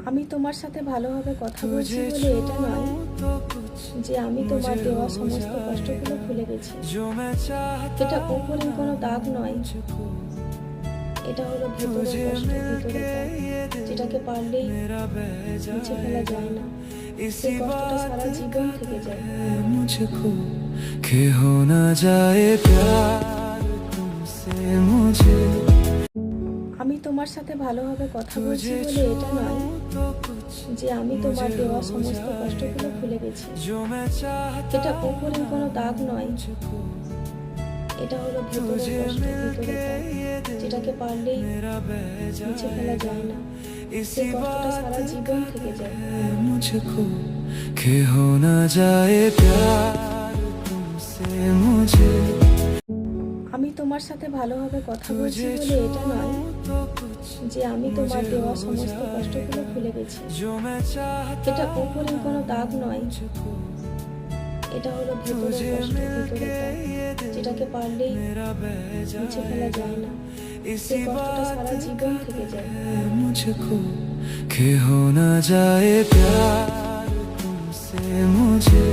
আমি তোমার সাথে ভালোভাবে কথা বলছি বলে এটা নয় যে আমি তোমার দেওয়া সমস্ত কষ্টগুলো ভুলে গেছি। এটা উপরের কোনো দাগ নয়, এটা হলো ভেতরের কষ্ট, ভেতরের দাগ, যেটাকে পারলেই মুছে ফেলা যায় না। সেই কষ্টটা সারা জীবন থেকে যায়। मुझको कि हो ना जाए प्यार तुमसे मुझे আমি তোমার সাথে ভালোভাবে কথা বলছি বলে এটা নয় যে আমি তোমার দেওয়া সমস্ত কষ্টগুলো ভুলে গেছি। এটা উপরের কোনো দাগ নয়, এটা হলো ভেতরের কষ্ট, ভেতরের দাগ, যেটাকে পারলেই মুছে ফেলা যায় না। সেই কষ্টটা সারা জীবন থেকে যায়। मुझको कि हो ना जाए प्यार तुमसे मुझे আমি তোমার সাথে ভালোভাবে কথা বলছি বলে এটা নয় যে আমি তোমার দেওয়া সমস্ত কষ্টগুলো ভুলে গেছি। এটা উপরের কোনো দাগ নয়, এটা হলো ভেতরের কষ্ট, ভেতরের দাগ, যেটাকে পারলেই মুছে ফেলা যায় না। সেই কষ্টটা সারা জীবন থেকে যায়। मुझको कि हो ना जाए प्यार तुमसे मुझे